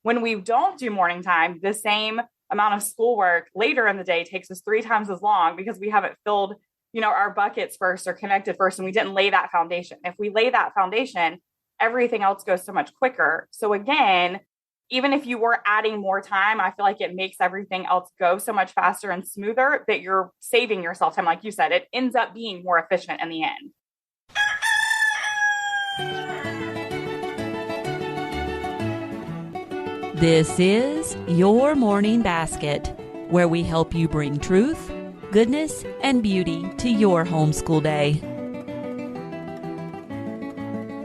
when we don't do morning time, the same amount of schoolwork later in the day takes us 3 times as long because we haven't filled, our buckets first or connected first, and we didn't lay that foundation. If we lay that foundation, everything else goes so much quicker. So again, even if you were adding more time, I feel like it makes everything else go so much faster and smoother that you're saving yourself time. Like you said, it ends up being more efficient in the end. This is Your Morning Basket, where we help you bring truth, goodness, and beauty to your homeschool day.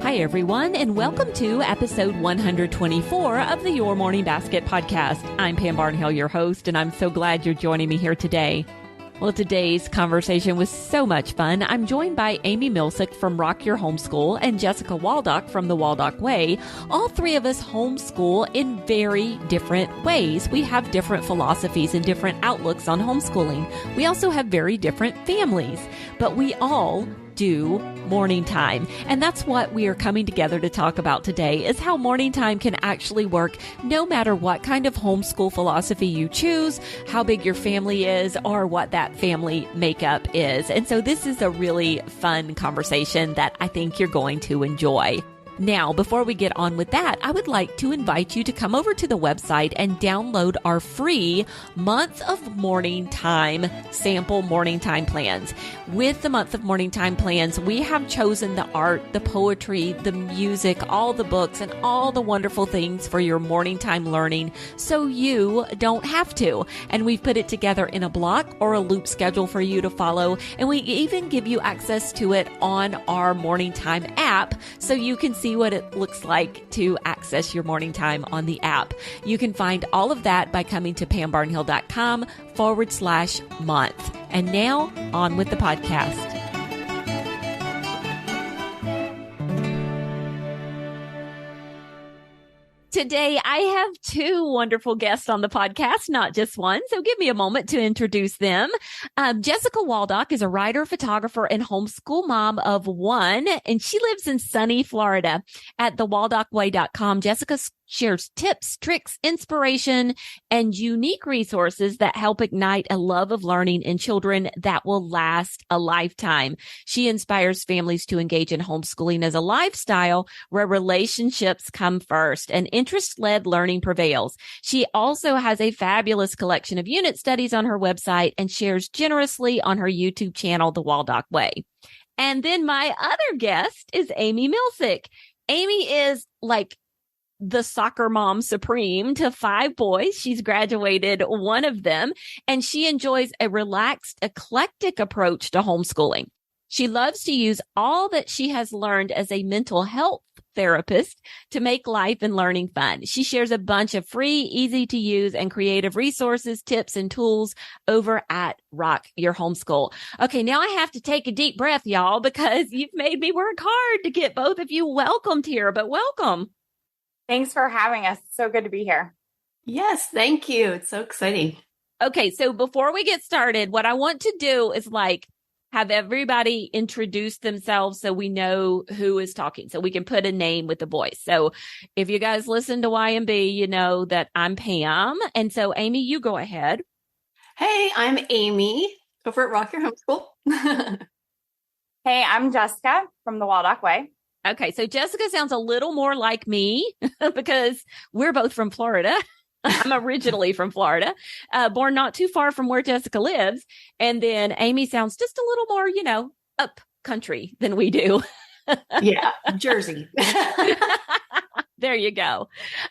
Hi, everyone, and welcome to episode 124 of the Your Morning Basket podcast. I'm Pam Barnhill, your host, and I'm so glad you're joining me here today. Well, today's conversation was so much fun. I'm joined by Amy Milsick from Rock Your Homeschool and Jessica Waldock from the Waldock Way. All three of us homeschool in very different ways. We have different philosophies and different outlooks on homeschooling. We also have very different families, but we all do morning time. And that's what we are coming together to talk about today, is how morning time can actually work no matter what kind of homeschool philosophy you choose, how big your family is, or what that family makeup is. And so this is a really fun conversation that I think you're going to enjoy. Now, before we get on with that, I would like to invite you to come over to the website and download our free month of morning time sample morning time plans. With the month of morning time plans, we have chosen the art, the poetry, the music, all the books, and all the wonderful things for your morning time learning so you don't have to. And we've put it together in a block or a loop schedule for you to follow. And we even give you access to it on our morning time app so you can see what it looks like to access your morning time on the app. You can find all of that by coming to pambarnhill.com/month. And now on with the podcast. Today, I have two wonderful guests on the podcast, not just one. So give me a moment to introduce them. Jessica Waldock is a writer, photographer, and homeschool mom of one, and she lives in sunny Florida. At thewaldockway.com, Jessica shares tips, tricks, inspiration, and unique resources that help ignite a love of learning in children that will last a lifetime. She inspires families to engage in homeschooling as a lifestyle where relationships come first and interest-led learning prevails. She also has a fabulous collection of unit studies on her website and shares generously on her YouTube channel, The Waldock Way. And then my other guest is Amy Milsick. Amy is like the soccer mom supreme to 5 boys. She's graduated one of them, and she enjoys a relaxed, eclectic approach to homeschooling. She loves to use all that she has learned as a mental health therapist to make life and learning fun. She shares a bunch of free, easy to use, and creative resources, tips, and tools over at Rock Your Homeschool. Okay, now I have to take a deep breath, y'all, because you've made me work hard to get both of you welcomed here, but welcome. Thanks for having us. So good to be here. Yes, thank you. It's so exciting. Okay, so before we get started, what I want to do is have everybody introduce themselves so we know who is talking, so we can put a name with the voice. So if you guys listen to YMB, you know that I'm Pam. And so Amy, you go ahead. Hey, I'm Amy over at Rock Your Homeschool. Hey, I'm Jessica from the Waldock Way. Okay, so Jessica sounds a little more like me because we're both from Florida. I'm originally from Florida, born not too far from where Jessica lives. And then Amy sounds just a little more, up country than we do. Yeah, Jersey. There you go.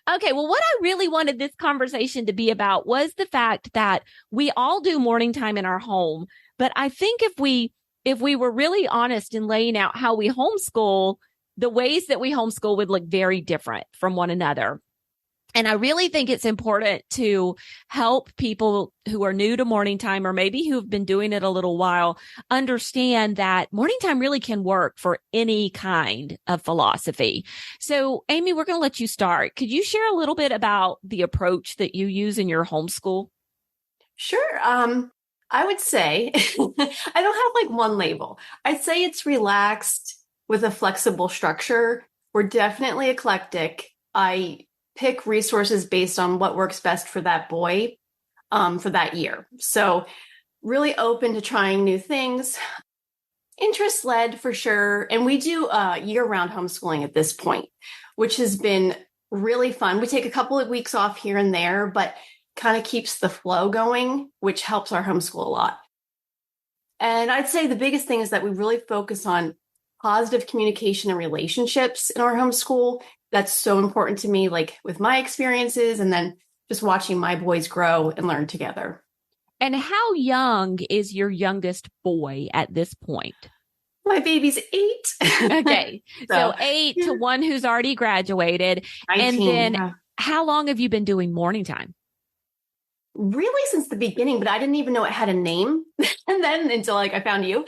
Okay, well, what I really wanted this conversation to be about was the fact that we all do morning time in our home. But I think if we were really honest in laying out how we homeschool, the ways that we homeschool would look very different from one another. And I really think it's important to help people who are new to morning time, or maybe who've been doing it a little while, understand that morning time really can work for any kind of philosophy. So, Amy, we're going to let you start. Could you share a little bit about the approach that you use in your homeschool? Sure. I would say, I don't have one label. I'd say it's relaxed with a flexible structure. We're definitely eclectic. I pick resources based on what works best for that boy for that year. So really open to trying new things, interest led for sure. And we do year-round homeschooling at this point, which has been really fun. We take a couple of weeks off here and there, but kind of keeps the flow going, which helps our homeschool a lot. And I'd say the biggest thing is that we really focus on positive communication and relationships in our homeschool. That's so important to me, like with my experiences and then just watching my boys grow and learn together. And how young is your youngest boy at this point? My baby's 8. Okay. So 8 to one who's already graduated. 19, and then yeah. How long have you been doing morning time? Really since the beginning, but I didn't even know it had a name. And then until I found you.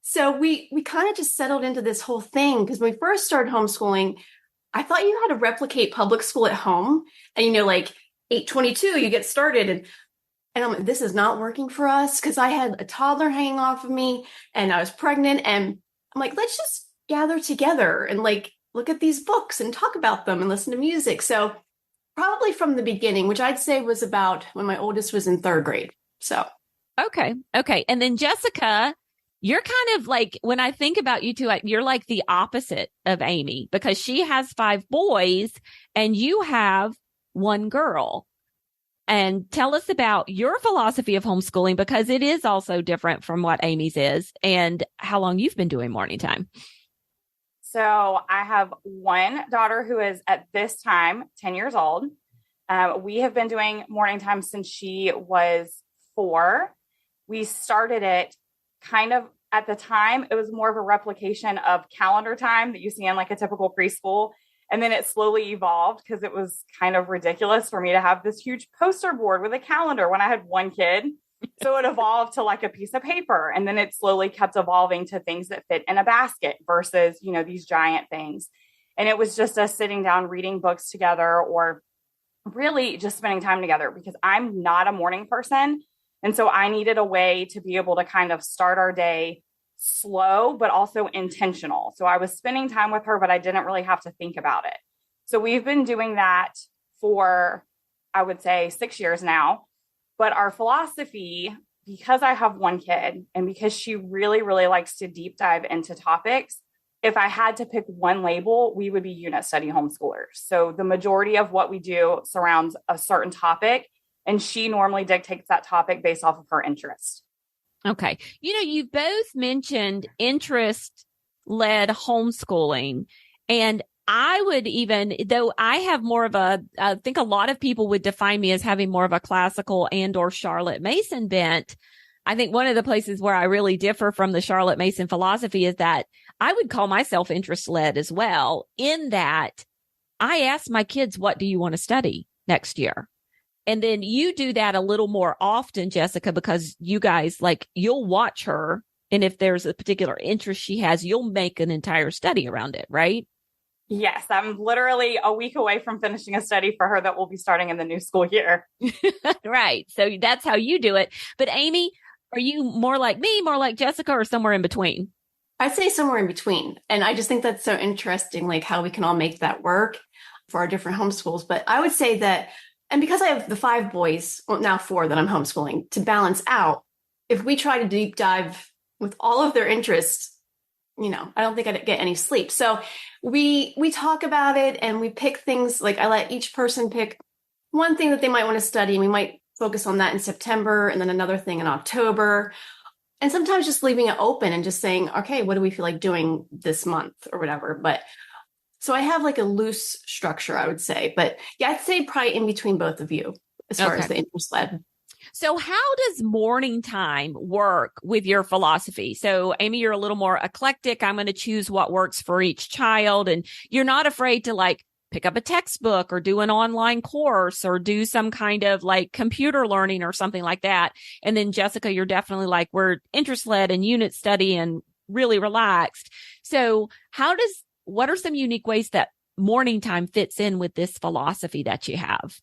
So we kind of just settled into this whole thing because when we first started homeschooling, I thought you had to replicate public school at home. And, 8:22, you get started. And I'm like, this is not working for us because I had a toddler hanging off of me and I was pregnant. And I'm like, let's just gather together and look at these books and talk about them and listen to music. So probably from the beginning, which I'd say was about when my oldest was in 3rd grade. So. Okay. And then Jessica, you're kind of like, when I think about you two, you're like the opposite of Amy because she has 5 boys and you have 1 girl. And tell us about your philosophy of homeschooling because it is also different from what Amy's is and how long you've been doing morning time. So I have 1 daughter who is at this time 10 years old. We have been doing morning time since she was 4. We started it kind of at the time, it was more of a replication of calendar time that you see in like a typical preschool. And then it slowly evolved because it was kind of ridiculous for me to have this huge poster board with a calendar when I had 1 kid. So it evolved to like a piece of paper. And then it slowly kept evolving to things that fit in a basket versus, these giant things. And it was just us sitting down, reading books together or really just spending time together because I'm not a morning person. And so I needed a way to be able to kind of start our day slow, but also intentional. So I was spending time with her, but I didn't really have to think about it. So we've been doing that for, I would say 6 years now, but our philosophy, because I have 1 kid and because she really, really likes to deep dive into topics, if I had to pick one label, we would be unit study homeschoolers. So the majority of what we do surrounds a certain topic, and she normally dictates that topic based off of her interest. Okay. You both mentioned interest-led homeschooling. And I would even, though I have more of I think a lot of people would define me as having more of a classical and or Charlotte Mason bent. I think one of the places where I really differ from the Charlotte Mason philosophy is that I would call myself interest-led as well, in that I ask my kids, what do you want to study next year? And then you do that a little more often, Jessica, because you guys you'll watch her. And if there's a particular interest she has, you'll make an entire study around it, right? Yes, I'm literally a week away from finishing a study for her that will be starting in the new school year. Right. So that's how you do it. But Amy, are you more like me, more like Jessica, or somewhere in between? I'd say somewhere in between. And I just think that's so interesting, how we can all make that work for our different homeschools. But I would say that, and because I have the 5 boys, well, now 4 that I'm homeschooling, to balance out, if we try to deep dive with all of their interests, I don't think I'd get any sleep. So we talk about it and we pick things, I let each person pick one thing that they might want to study. And we might focus on that in September and then another thing in October. And sometimes just leaving it open and just saying, okay, what do we feel like doing this month or whatever? But so I have a loose structure, I would say. But yeah, I'd say probably in between both of you as far as the interest led. So how does morning time work with your philosophy? So Amy, you're a little more eclectic. I'm going to choose what works for each child. And you're not afraid to pick up a textbook or do an online course or do some kind of computer learning or something like that. And then Jessica, you're definitely we're interest led and unit study and really relaxed. So what are some unique ways that morning time fits in with this philosophy that you have?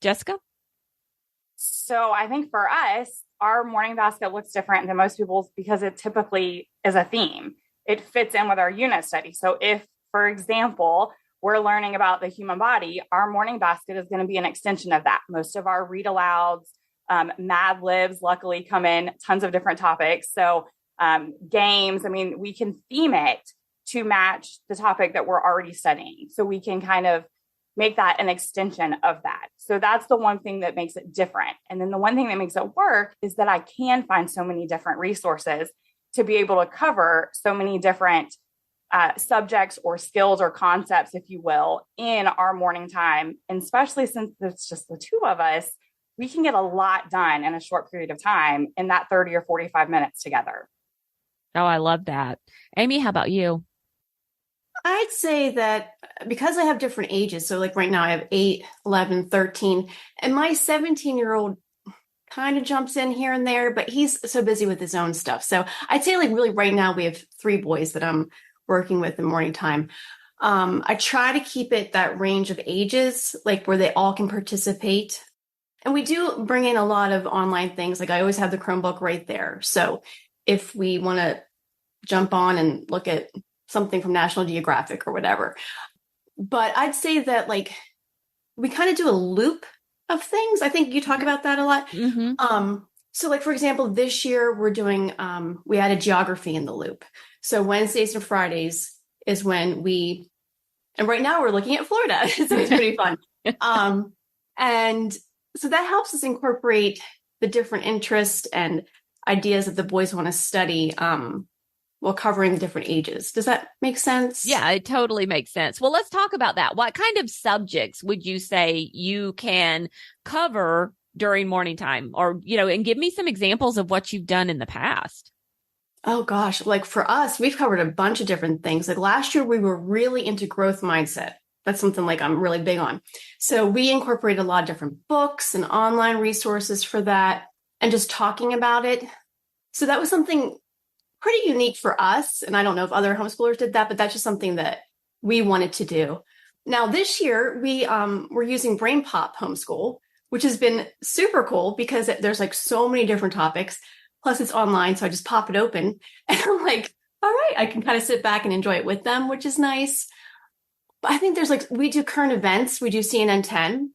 Jessica? So I think for us, our morning basket looks different than most people's because it typically is a theme. It fits in with our unit study. So if, for example, we're learning about the human body, our morning basket is going to be an extension of that. Most of our read alouds, Mad Libs, luckily come in tons of different topics. So games, I mean, we can theme it to match the topic that we're already studying. So we can kind of make that an extension of that. So that's the one thing that makes it different. And then the one thing that makes it work is that I can find so many different resources to be able to cover so many different subjects or skills or concepts, if you will, in our morning time. And especially since it's just the two of us, we can get a lot done in a short period of time in that 30 or 45 minutes together. Oh, I love that. Amy, how about you? I'd say that because I have different ages, so like right now I have 8, 11, 13, and my 17-year-old kind of jumps in here and there, but he's so busy with his own stuff. So I'd say like really right now we have 3 boys that I'm working with in morning time. I try to keep it that range of ages, like where they all can participate. And we do bring in a lot of online things. Like I always have the Chromebook right there. So if we want to jump on and look at something from National Geographic or whatever. But I'd say that like we kind of do a loop of things. I think you talk about that a lot. Mm-hmm. So like, for example, this year we're doing, we added geography in the loop. So Wednesdays and Fridays is when and right now we're looking at Florida. So it's pretty fun. And so that helps us incorporate the different interests and ideas that the boys want to study while covering the different ages. Does that make sense? Yeah, it totally makes sense. Well, let's talk about that. What kind of subjects would you say you can cover during morning time? Or, and give me some examples of what you've done in the past. Oh gosh, like for us, we've covered a bunch of different things. Like last year, we were really into growth mindset. That's something like I'm really big on. So we incorporated a lot of different books and online resources for that and just talking about it. So that was something pretty unique for us. And I don't know if other homeschoolers did that, but that's just something that we wanted to do. Now this year, we're using Brain Pop Homeschool, which has been super cool because there's like so many different topics. Plus it's online. So I just pop it open and I'm like, all right, I can kind of sit back and enjoy it with them, which is nice. But I think there's we do current events. We do CNN 10.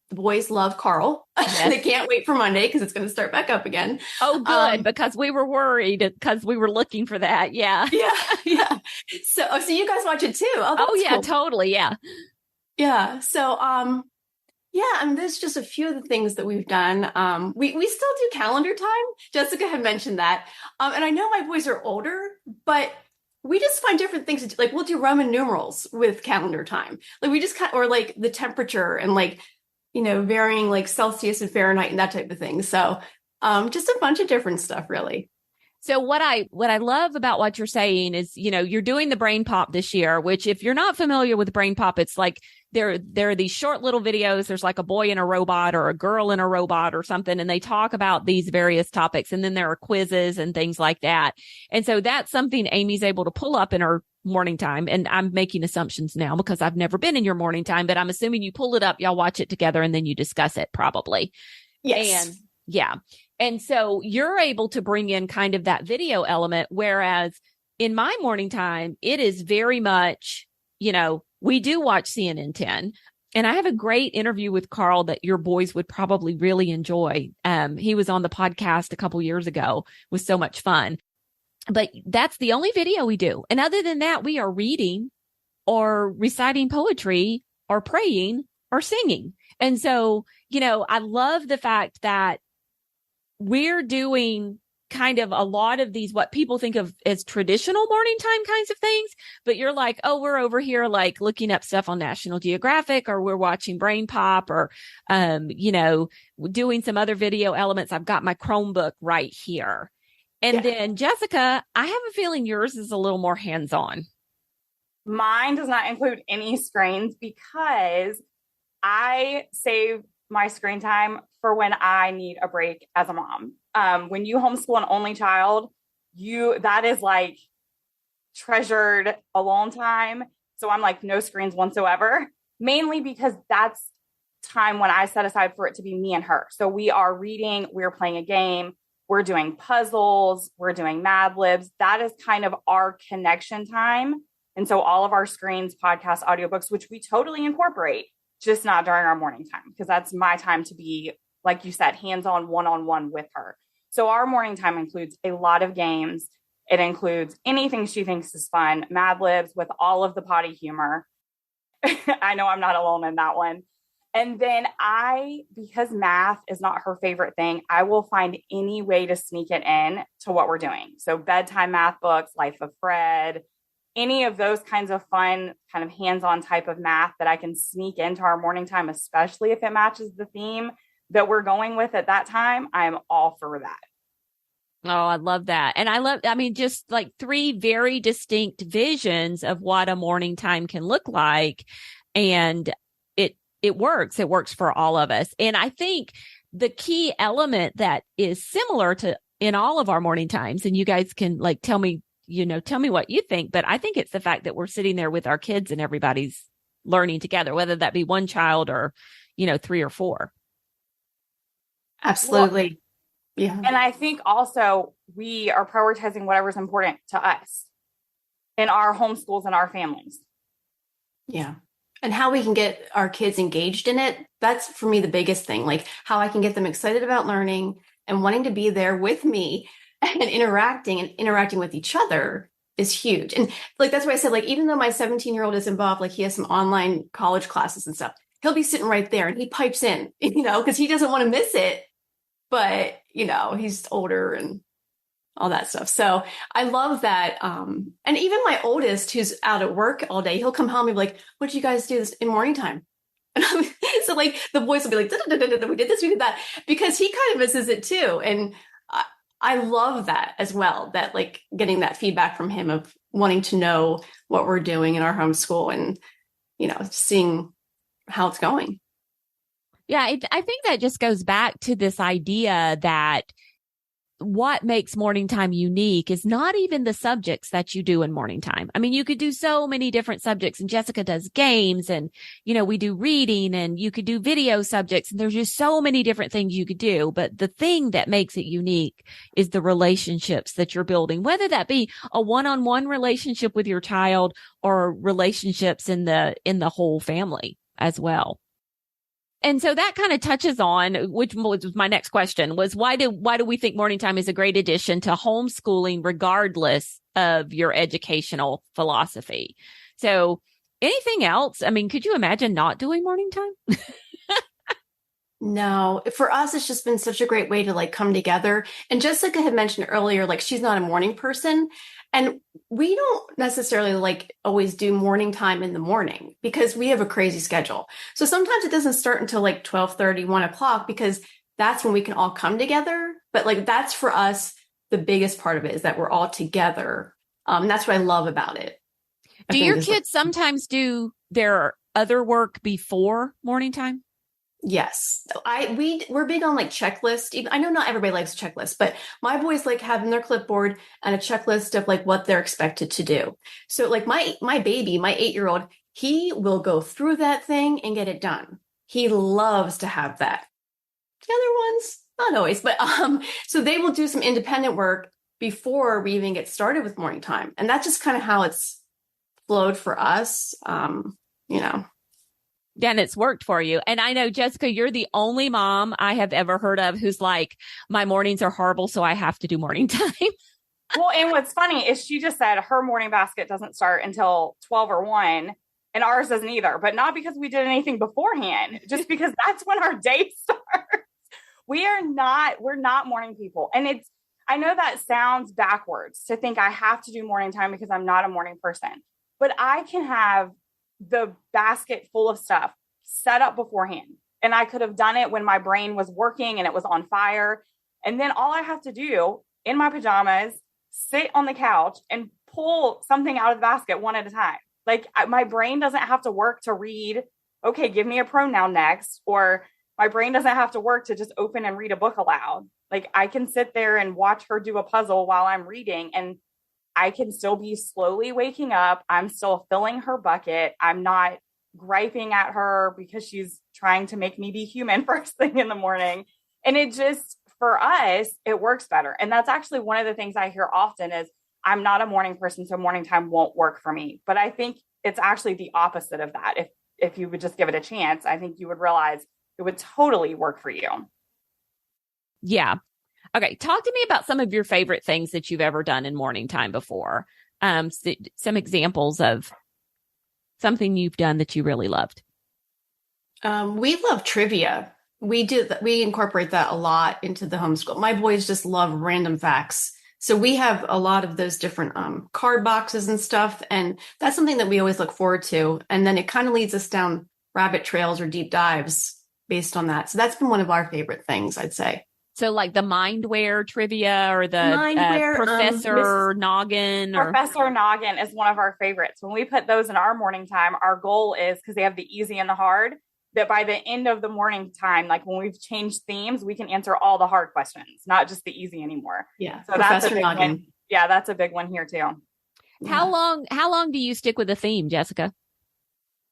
The boys love Carl. Yes. They can't wait for Monday because it's going to start back up again. Oh, good. Because we were worried because we were looking for that. Yeah. Yeah. So you guys watch it too. Oh yeah, cool. Totally. Yeah. Yeah. So, yeah, there's just a few of the things that we've done. We still do calendar time. Jessica had mentioned that. And I know my boys are older, but we just find different things to do. Like we'll do Roman numerals with calendar time. Like we just or like the temperature and like, varying like Celsius and Fahrenheit and that type of thing. So just a bunch of different stuff, really. So what I love about what you're saying is, you're doing the Brain Pop this year, which if you're not familiar with Brain Pop, it's like there are these short little videos. There's like a boy in a robot or a girl in a robot or something, and they talk about these various topics. And then there are quizzes and things like that. And so that's something Amy's able to pull up in her morning time. And I'm making assumptions now because I've never been in your morning time, but I'm assuming you pull it up, y'all watch it together, and then you discuss it probably. Yes. And yeah. And so you're able to bring in kind of that video element, whereas in my morning time, it is very much, we do watch CNN 10. And I have a great interview with Carl that your boys would probably really enjoy. He was on the podcast a couple years ago. It was so much fun. But that's the only video we do. And other than that, we are reading or reciting poetry or praying or singing. And so, I love the fact that we're doing kind of a lot of these, what people think of as traditional morning time kinds of things, but you're like, oh, we're over here like looking up stuff on National Geographic, or we're watching Brain Pop, or, doing some other video elements. I've got my Chromebook right here. And then Jessica, I have a feeling yours is a little more hands-on. Mine does not include any screens because I save my screen time for when I need a break as a mom. When you homeschool an only child, that is like treasured alone time. So I'm like, no screens whatsoever, mainly because that's time when I set aside for it to be me and her. So we are reading, we're playing a game, we're doing puzzles, we're doing Mad Libs. That is kind of our connection time And so all of our screens, podcasts, audiobooks, which we totally incorporate, just not during our morning time, because that's my time to be, like you said, hands-on, one-on-one with her. So our morning time includes a lot of games. It includes anything she thinks is fun, Mad Libs with all of the potty humor. I know I'm not alone in that one. And then because math is not her favorite thing, I will find any way to sneak it in to what we're doing. So bedtime math books, Life of Fred, any of those kinds of fun, kind of hands-on type of math that I can sneak into our morning time, especially if it matches the theme that we're going with at that time, I'm all for that. Oh, I love that. And I mean, just like three very distinct visions of what a morning time can look like. And it works. It works for all of us. And I think the key element that is similar to in all of our morning times, and you guys can like tell me what you think, but I think it's the fact that we're sitting there with our kids and everybody's learning together, whether that be one child or, 3 or 4. Absolutely. Well, yeah. And I think also we are prioritizing whatever's important to us in our homeschools and our families. Yeah. And how we can get our kids engaged in it. That's for me the biggest thing, like how I can get them excited about learning and wanting to be there with me and interacting with each other is huge. And like, that's why I said, like, even though my 17-year-old is involved, like he has some online college classes and stuff, he'll be sitting right there and he pipes in, because he doesn't want to miss it. But, he's older and all that stuff. So I love that. And even my oldest, who's out at work all day, he'll come home and be like, what did you guys do this in morning time? And so like the boys will be like, we did this, we did that, because he kind of misses it too. And I love that as well, that like getting that feedback from him of wanting to know what we're doing in our homeschool and, seeing how it's going. Yeah, I think that just goes back to this idea that what makes morning time unique is not even the subjects that you do in morning time. I mean, you could do so many different subjects, and Jessica does games, and, we do reading, and you could do video subjects, and there's just so many different things you could do. But the thing that makes it unique is the relationships that you're building, whether that be a one-on-one relationship with your child or relationships in the whole family as well. And so that kind of touches on, which was my next question, was why do we think morning time is a great addition to homeschooling, regardless of your educational philosophy? So anything else? I mean, could you imagine not doing morning time? No, for us, it's just been such a great way to like come together. And Jessica had mentioned earlier, like she's not a morning person. And we don't necessarily like always do morning time in the morning because we have a crazy schedule. So sometimes it doesn't start until like 12:30, 1 o'clock, because that's when we can all come together. But like, that's for us, the biggest part of it is that we're all together. That's what I love about it. Do your kids sometimes do their other work before morning time? Yes. We're big on like checklist. Even I know not everybody likes checklists, but my boys like having their clipboard and a checklist of like what they're expected to do. So like my baby, my 8-year-old, he will go through that thing and get it done. He loves to have that. The other ones, not always, but so they will do some independent work before we even get started with morning time. And that's just kind of how it's flowed for us. Then it's worked for you. And I know, Jessica, you're the only mom I have ever heard of who's like, my mornings are horrible, so I have to do morning time. Well, and what's funny is she just said her morning basket doesn't start until 12 or 1, and ours doesn't either, but not because we did anything beforehand, just because that's when our day starts. We're not morning people. And I know that sounds backwards to think I have to do morning time because I'm not a morning person, but I can have the basket full of stuff set up beforehand. And I could have done it when my brain was working and it was on fire. And then all I have to do in my pajamas, sit on the couch and pull something out of the basket one at a time. Like my brain doesn't have to work to read, okay, give me a pronoun next. Or my brain doesn't have to work to just open and read a book aloud. Like I can sit there and watch her do a puzzle while I'm reading, and I can still be slowly waking up. I'm still filling her bucket. I'm not griping at her because she's trying to make me be human first thing in the morning. And it just, for us, it works better. And that's actually one of the things I hear often is, I'm not a morning person, so morning time won't work for me. But I think it's actually the opposite of that. If you would just give it a chance, I think you would realize it would totally work for you. Yeah. Okay. Talk to me about some of your favorite things that you've ever done in morning time before. Some examples of something you've done that you really loved. We love trivia. We incorporate that a lot into the homeschool. My boys just love random facts. So we have a lot of those different card boxes and stuff. And that's something that we always look forward to. And then it kind of leads us down rabbit trails or deep dives based on that. So that's been one of our favorite things, I'd say. So like the Mindware trivia or the Mindware, Professor Noggin. Professor Noggin is one of our favorites. When we put those in our morning time, our goal is, because they have the easy and the hard, that by the end of the morning time, like when we've changed themes, we can answer all the hard questions, not just the easy anymore. Yeah. So that's a big one. Yeah, that's a big one here too. How long do you stick with a theme, Jessica?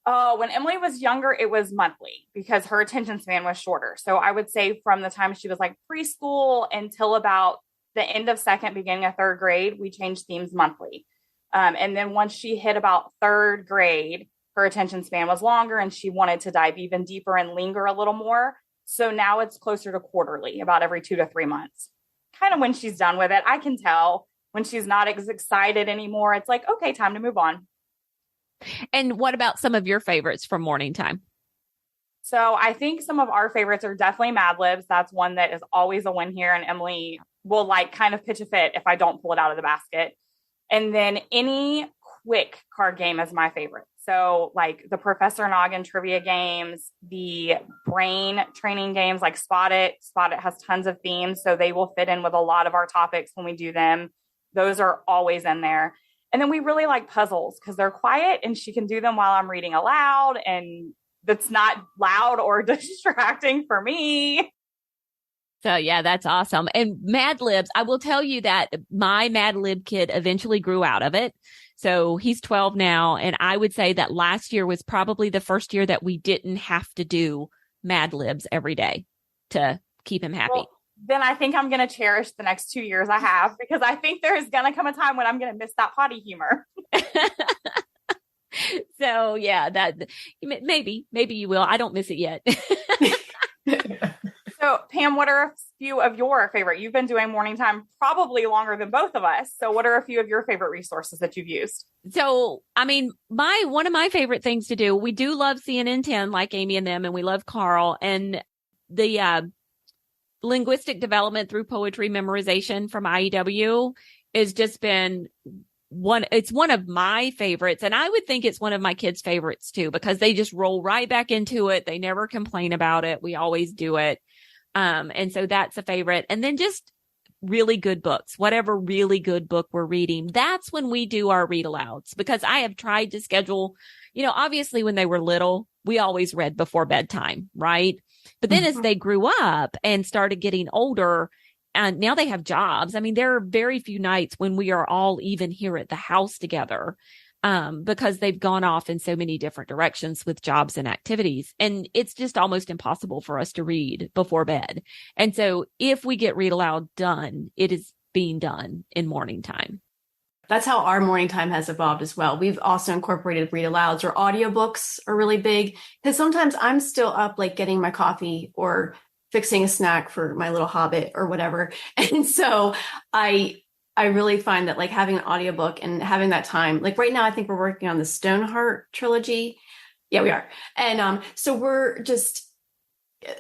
Oh, when Emily was younger, it was monthly because her attention span was shorter. So I would say from the time she was like preschool until about the end of second, beginning of third grade, we changed themes monthly. And then once she hit about third grade, her attention span was longer and she wanted to dive even deeper and linger a little more. So now it's closer to quarterly, about every 2 to 3 months. Kind of when she's done with it, I can tell when she's not as excited anymore. It's like, okay, time to move on. And what about some of your favorites from morning time? So I think some of our favorites are definitely Mad Libs. That's one that is always a win here. And Emily will like kind of pitch a fit if I don't pull it out of the basket. And then any quick card game is my favorite. So like the Professor Noggin trivia games, the brain training games like Spot It. Spot It has tons of themes, so they will fit in with a lot of our topics when we do them. Those are always in there. And then we really like puzzles because they're quiet and she can do them while I'm reading aloud and that's not loud or distracting for me. So yeah, that's awesome. And Mad Libs, I will tell you that my Mad Lib kid eventually grew out of it. So he's 12 now. And I would say that last year was probably the first year that we didn't have to do Mad Libs every day to keep him happy. Well, then I think I'm going to cherish the next 2 years I have, because I think there's going to come a time when I'm going to miss that potty humor. So yeah, that maybe you will. I don't miss it yet. So Pam, what are a few of your favorite? You've been doing morning time probably longer than both of us. So what are a few of your favorite resources that you've used? So, I mean, one of my favorite things to do, we do love CNN 10 like Amy and them, and we love Carl, and the linguistic development through poetry memorization from IEW has just been it's one of my favorites. And I would think it's one of my kids' favorites too, because they just roll right back into it. They never complain about it. We always do it. And so that's a favorite. And then just really good books, whatever really good book we're reading. That's when we do our read alouds, because I have tried to schedule, obviously when they were little, we always read before bedtime, right? But then as they grew up and started getting older, and now they have jobs. I mean, there are very few nights when we are all even here at the house together, because they've gone off in so many different directions with jobs and activities. And it's just almost impossible for us to read before bed. And so if we get read aloud done, it is being done in morning time. That's how our morning time has evolved as well. We've also incorporated read alouds, or audiobooks are really big, because sometimes I'm still up like getting my coffee or fixing a snack for my little hobbit or whatever. And so I really find that like having an audiobook and having that time, like right now, I think we're working on the Stoneheart trilogy. Yeah, we are. And so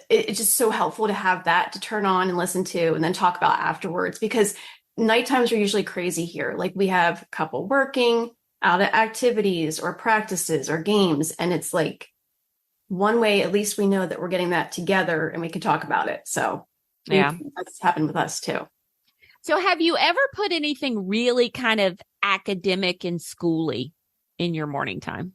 it's just so helpful to have that to turn on and listen to and then talk about afterwards, because night times are usually crazy here. Like we have a couple working out at activities or practices or games. And it's like, one way, at least we know that we're getting that together and we can talk about it. So yeah, that's happened with us too. So have you ever put anything really kind of academic and schooly in your morning time?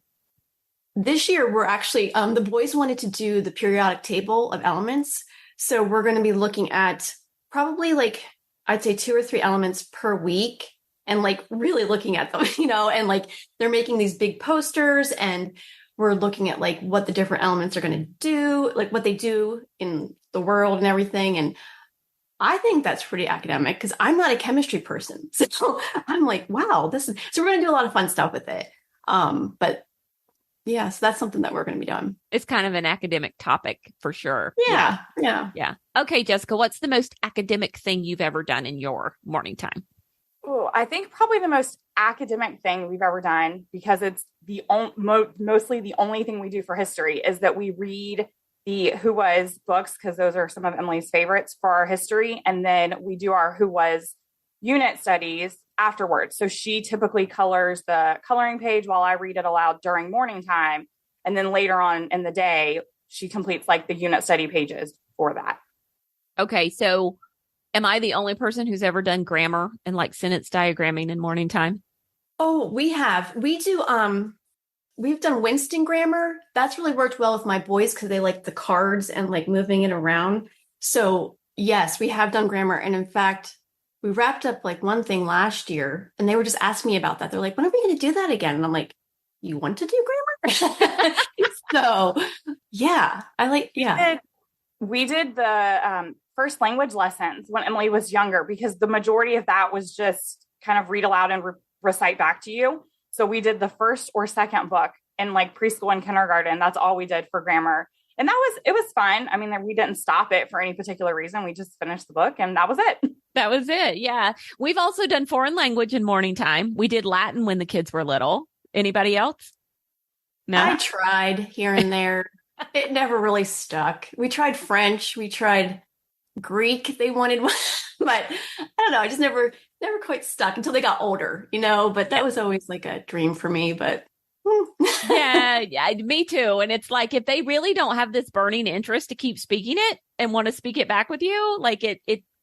This year, we're actually, the boys wanted to do the periodic table of elements. So we're going to be looking at probably like, I'd say 2 or 3 elements per week, and like really looking at them, and like they're making these big posters, and we're looking at like what the different elements are going to do, like what they do in the world and everything. And I think that's pretty academic because I'm not a chemistry person. So I'm like, wow, so we're going to do a lot of fun stuff with it. But yeah, so that's something that we're going to be doing. It's kind of an academic topic for sure. Yeah. Yeah. Yeah. Okay, Jessica, what's the most academic thing you've ever done in your morning time? Oh, I think probably the most academic thing we've ever done, because it's mostly the only thing we do for history, is that we read the Who Was books, because those are some of Emily's favorites for our history. And then we do our Who Was unit studies afterwards. So she typically colors the coloring page while I read it aloud during morning time. And then later on in the day, she completes like the unit study pages for that. Okay, so am I the only person who's ever done grammar and like sentence diagramming in morning time? Oh, we have. We've done Winston grammar. That's really worked well with my boys because they like the cards and like moving it around. So yes, we have done grammar. And in fact, we wrapped up like one thing last year and they were just asking me about that. They're like, when are we going to do that again? And I'm like, you want to do grammar? So yeah, We did the first language lessons when Emily was younger, because the majority of that was just kind of read aloud and recite back to you. So we did the first or second book in like preschool and kindergarten. That's all we did for grammar. And it was fun. I mean, we didn't stop it for any particular reason. We just finished the book and that was it. That was it. Yeah. We've also done foreign language in morning time. We did Latin when the kids were little. Anybody else? No. I tried here and there. It never really stuck. We tried French. We tried Greek. They wanted one, but I don't know. I just never quite stuck until they got older, but that was always like a dream for me, but yeah, me too. And it's like, if they really don't have this burning interest to keep speaking it and want to speak it back with you, like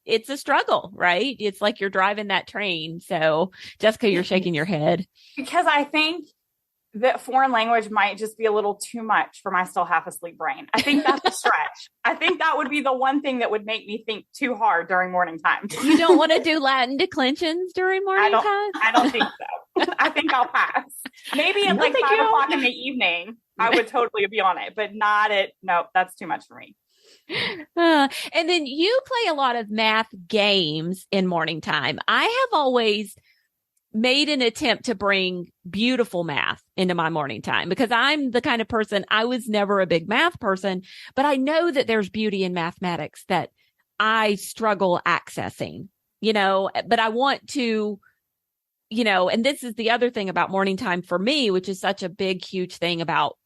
it's a struggle, right? It's like you're driving that train. So Jessica, you're shaking your head. Because I think that foreign language might just be a little too much for my still half asleep brain. I think that's a stretch. I think that would be the one thing that would make me think too hard during morning time. You don't want to do Latin declensions during morning time? I don't think so. I think I'll pass. Maybe at like 5 o'clock in the evening, I would totally be on it, but no, that's too much for me. And then you play a lot of math games in morning time. I have always made an attempt to bring beautiful math into my morning time because I'm the kind of person, I was never a big math person, but I know that there's beauty in mathematics that I struggle accessing, but I want to, and this is the other thing about morning time for me, which is such a big, huge thing about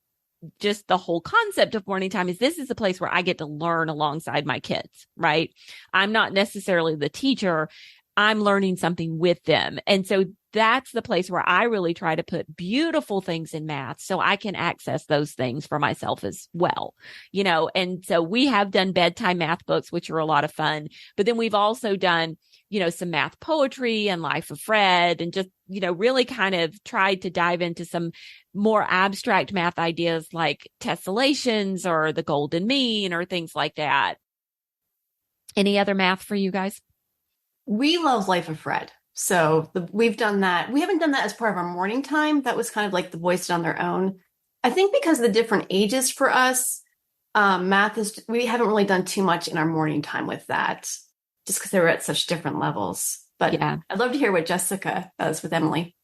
just the whole concept of morning time, is this is a place where I get to learn alongside my kids, right? I'm not necessarily the teacher. I'm learning something with them. And so that's the place where I really try to put beautiful things in math so I can access those things for myself as well, and so we have done bedtime math books, which are a lot of fun, but then we've also done, some math poetry and Life of Fred and just, really kind of tried to dive into some more abstract math ideas like tessellations or the golden mean or things like that. Any other math for you guys? We love Life of Fred. So we've done that. We haven't done that as part of our morning time. That was kind of like the boys did on their own. I think because of the different ages for us, we haven't really done too much in our morning time with that, just because they were at such different levels. But yeah, I'd love to hear what Jessica does with Emily.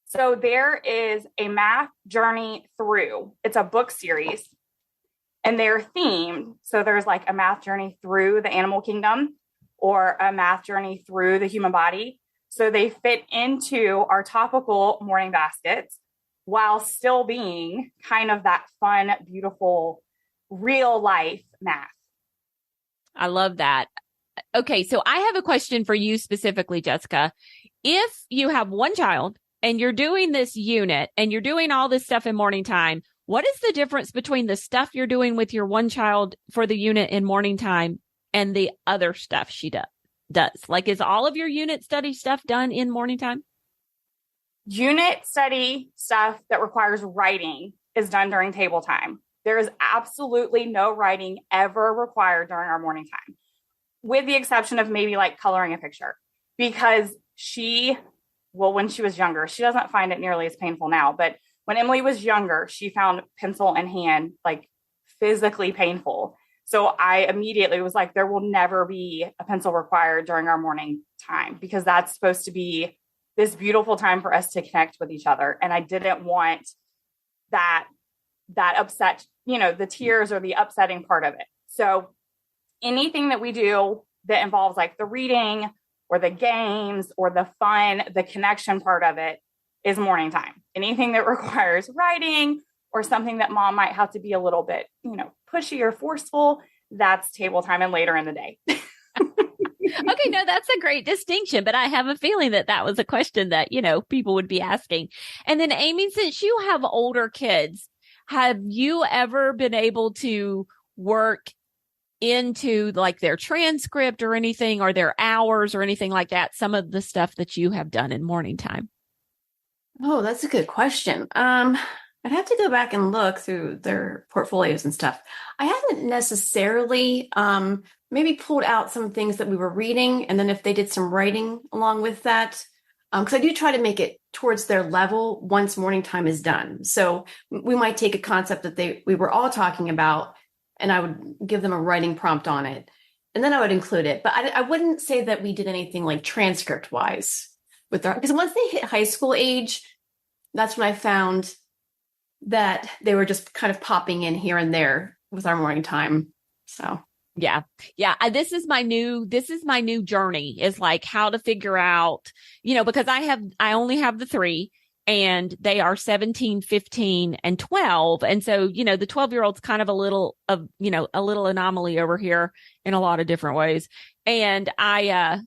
So there is a math journey through. It's a book series and they're themed. So there's like a math journey through the animal kingdom or a math journey through the human body. So they fit into our topical morning baskets while still being kind of that fun, beautiful, real life math. I love that. Okay, so I have a question for you specifically, Jessica. If you have one child and you're doing this unit and you're doing all this stuff in morning time, what is the difference between the stuff you're doing with your one child for the unit in morning time and the other stuff she does? Like, is all of your unit study stuff done in morning time? Unit study stuff that requires writing is done during table time. There is absolutely no writing ever required during our morning time, with the exception of maybe like coloring a picture, because when she was younger, she doesn't find it nearly as painful now, but when Emily was younger, she found pencil in hand like physically painful. So I immediately was like, there will never be a pencil required during our morning time because that's supposed to be this beautiful time for us to connect with each other. And I didn't want that upset, the tears or the upsetting part of it. So anything that we do that involves like the reading or the games or the fun, the connection part of it is morning time. Anything that requires writing or something that mom might have to be a little bit, pushy or forceful, that's table time and later in the day. Okay, no, that's a great distinction, but I have a feeling that was a question that, people would be asking. And then Amy, since you have older kids, have you ever been able to work into like their transcript or anything, or their hours or anything like that, some of the stuff that you have done in morning time? Oh, that's a good question. I'd have to go back and look through their portfolios and stuff. I haven't necessarily maybe pulled out some things that we were reading, and then if they did some writing along with that, because I do try to make it towards their level once morning time is done. So we might take a concept that we were all talking about, and I would give them a writing prompt on it, and then I would include it. But I wouldn't say that we did anything like transcript wise with their, because once they hit high school age, that's when I found that they were just kind of popping in here and there with our morning time. So yeah. This is my new journey, is like how to figure out, because I only have the three, and they are 17, 15, and 12. And so, the 12-year-old's kind of a little anomaly over here in a lot of different ways. And I'm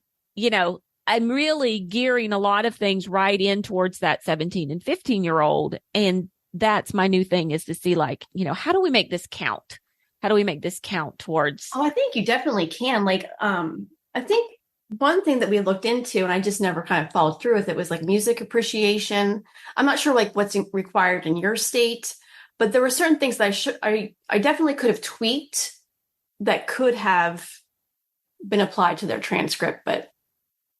really gearing a lot of things right in towards that 17 and 15-year-old. And that's my new thing, is to see like, how do we make this count? How do we make this count towards? Oh, I think you definitely can. Like, I think one thing that we looked into, and I just never kind of followed through with it, was like music appreciation. I'm not sure like what's required in your state, but there were certain things that I definitely could have tweaked that could have been applied to their transcript, but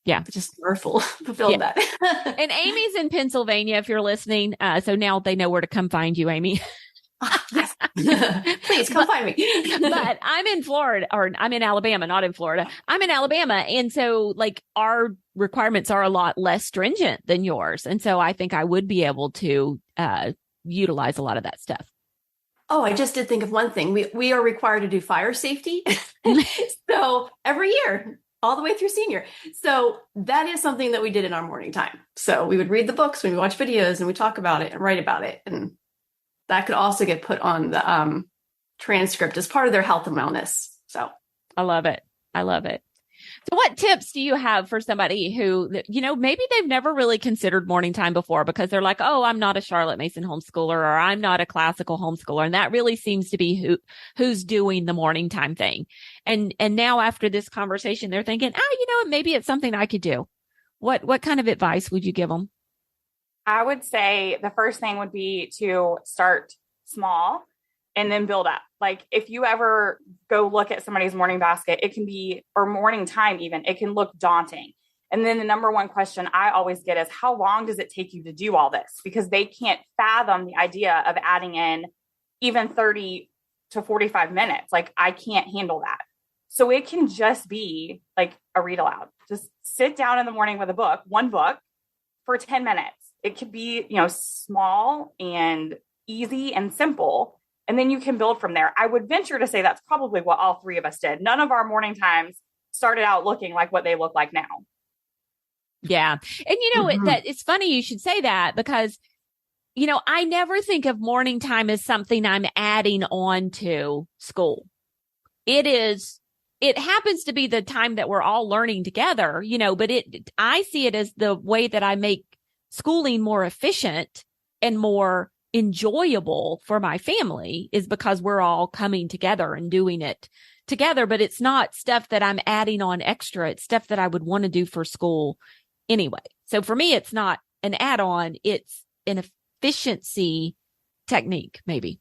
yeah, just never fulfilled that. And Amy's in Pennsylvania, if you're listening. So now they know where to come find you, Amy. Please come find me. But I'm in Florida, or I'm in Alabama, not in Florida. I'm in Alabama. And so like our requirements are a lot less stringent than yours. And so I think I would be able to utilize a lot of that stuff. Oh, I just did think of one thing. We are required to do fire safety. So every year, all the way through senior. So that is something that we did in our morning time. So we would read the books, we would watch videos, and we talk about it and write about it. And that could also get put on the transcript as part of their health and wellness. So I love it. So what tips do you have for somebody who, maybe they've never really considered morning time before because they're like, oh, I'm not a Charlotte Mason homeschooler, or I'm not a classical homeschooler. And that really seems to be who's doing the morning time thing. And now after this conversation, they're thinking, maybe it's something I could do. What kind of advice would you give them? I would say the first thing would be to start small and then build up. Like if you ever go look at somebody's morning basket, it can be, or morning time even, it can look daunting. And then the number one question I always get is, how long does it take you to do all this? Because they can't fathom the idea of adding in even 30 to 45 minutes. Like I can't handle that. So it can just be like a read aloud. Just sit down in the morning with one book for 10 minutes. It could be, small and easy and simple. And then you can build from there. I would venture to say that's probably what all three of us did. None of our morning times started out looking like what they look like now. Yeah. And that it's funny you should say that, because, I never think of morning time as something I'm adding on to school. It happens to be the time that we're all learning together, but I see it as the way that I make schooling more efficient and more enjoyable for my family, is because we're all coming together and doing it together. But it's not stuff that I'm adding on extra. It's stuff that I would want to do for school anyway. So for me, it's not an add-on. It's an efficiency technique, maybe.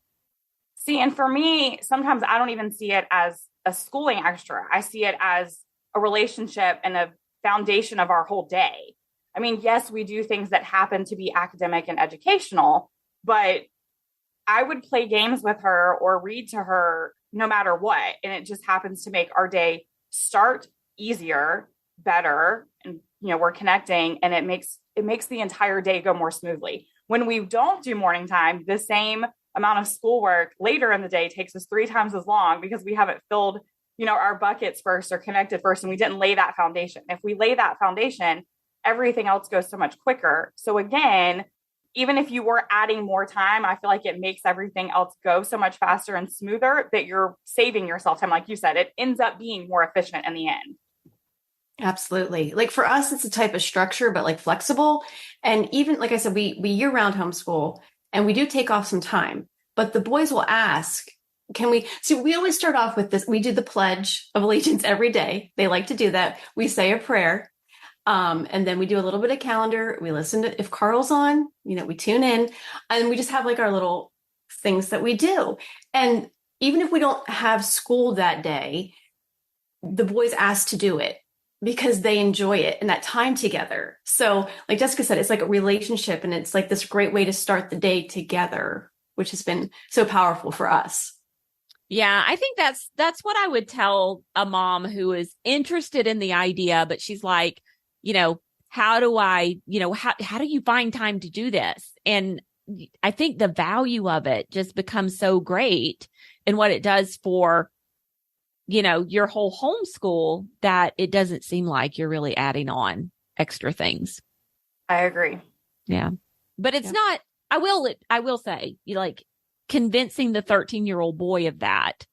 See, and for me, sometimes I don't even see it as a schooling extra. I see it as a relationship and a foundation of our whole day. I mean, yes, we do things that happen to be academic and educational, but I would play games with her or read to her, no matter what. And it just happens to make our day start easier, better. And, we're connecting, and it makes the entire day go more smoothly. When we don't do morning time, the same amount of schoolwork later in the day takes us 3 times as long because we haven't filled, our buckets first or connected first, and we didn't lay that foundation. If we lay that foundation, everything else goes so much quicker. So again, even if you were adding more time, I feel like it makes everything else go so much faster and smoother that you're saving yourself time. Like you said, it ends up being more efficient in the end. Absolutely. Like for us, it's a type of structure, but like flexible. And even, like I said, we year-round homeschool, and we do take off some time, but the boys will ask, can we, so we always start off with this. We do the Pledge of Allegiance every day. They like to do that. We say a prayer. And then we do a little bit of calendar. We listen to, if Carl's on, we tune in, and we just have like our little things that we do. And even if we don't have school that day, the boys ask to do it because they enjoy it and that time together. So like Jessica said, it's like a relationship, and it's like this great way to start the day together, which has been so powerful for us. Yeah, I think that's what I would tell a mom who is interested in the idea, but she's like, how do I, how do you find time to do this? And I think the value of it just becomes so great and what it does for, your whole homeschool, that it doesn't seem like you're really adding on extra things. I agree. Yeah. But it's not, I will say, like convincing the 13-year-old boy of that,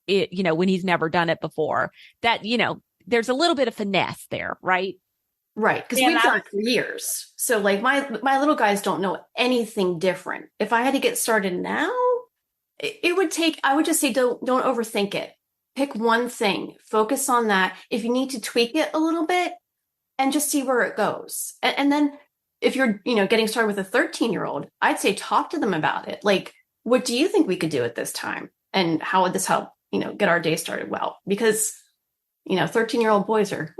when he's never done it before, that, there's a little bit of finesse there, right? Right. Because we've done it for years. So like my little guys don't know anything different. If I had to get started now, it would take, I would just say, don't overthink it. Pick one thing, focus on that. If you need to tweak it a little bit, and just see where it goes. And then if you're, getting started with a 13-year-old, I'd say talk to them about it. Like, what do you think we could do at this time? And how would this help, get our day started well? Because 13-year-old boys are,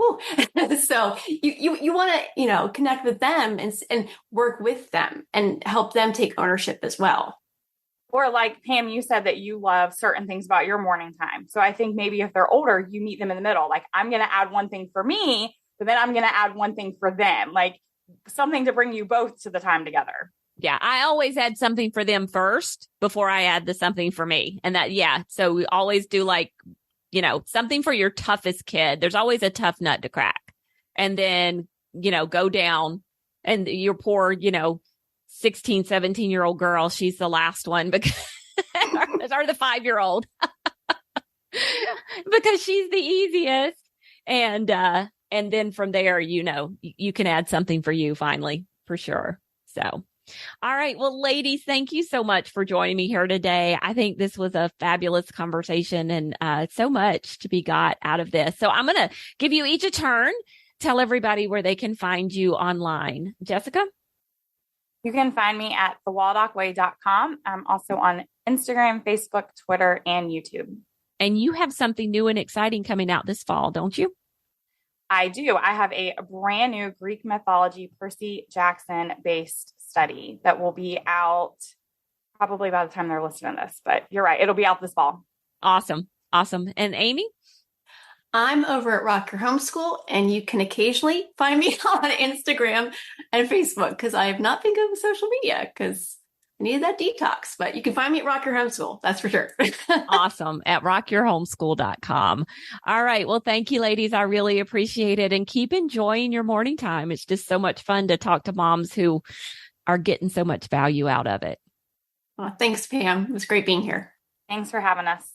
so you want to, connect with them and work with them and help them take ownership as well. Or like Pam, you said that you love certain things about your morning time. So I think maybe if they're older, you meet them in the middle. Like, I'm going to add one thing for me, but then I'm going to add one thing for them, like something to bring you both to the time together. Yeah, I always add something for them first before I add the something for me. And that, so we always do like, something for your toughest kid. There's always a tough nut to crack. And then, go down, and your poor, 16, 17-year-old girl, she's the last one because, or the 5-year-old, because she's the easiest. And then from there, you can add something for you finally, for sure. So, all right. Well, ladies, thank you so much for joining me here today. I think this was a fabulous conversation, and so much to be got out of this. So I'm going to give you each a turn. Tell everybody where they can find you online. Jessica? You can find me at thewaldockway.com. I'm also on Instagram, Facebook, Twitter, and YouTube. And you have something new and exciting coming out this fall, don't you? I do. I have a brand new Greek mythology, Percy Jackson based study that will be out probably by the time they're listening to this, but you're right. It'll be out this fall. Awesome. And Amy? I'm over at Rock Your Homeschool, and you can occasionally find me on Instagram and Facebook because I have not been good with social media because I needed that detox. But you can find me at Rock Your Homeschool. That's for sure. Awesome. At rockyourhomeschool.com. All right. Well, thank you, ladies. I really appreciate it. And keep enjoying your morning time. It's just so much fun to talk to moms who are getting so much value out of it. Well, thanks, Pam. It was great being here. Thanks for having us.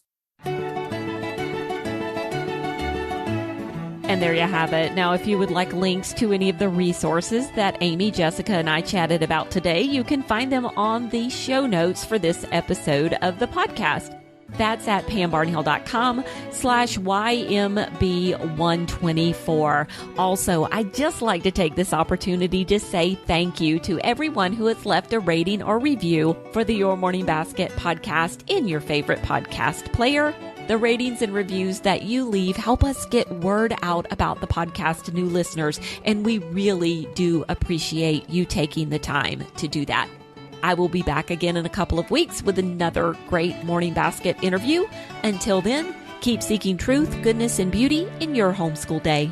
And there you have it. Now, if you would like links to any of the resources that Amy, Jessica, and I chatted about today, you can find them on the show notes for this episode of the podcast. That's at pambarnhill.com/YMB124. Also, I'd just like to take this opportunity to say thank you to everyone who has left a rating or review for the Your Morning Basket podcast in your favorite podcast player. The ratings and reviews that you leave help us get word out about the podcast to new listeners, and we really do appreciate you taking the time to do that. I will be back again in a couple of weeks with another great Morning Basket interview. Until then, keep seeking truth, goodness, and beauty in your homeschool day.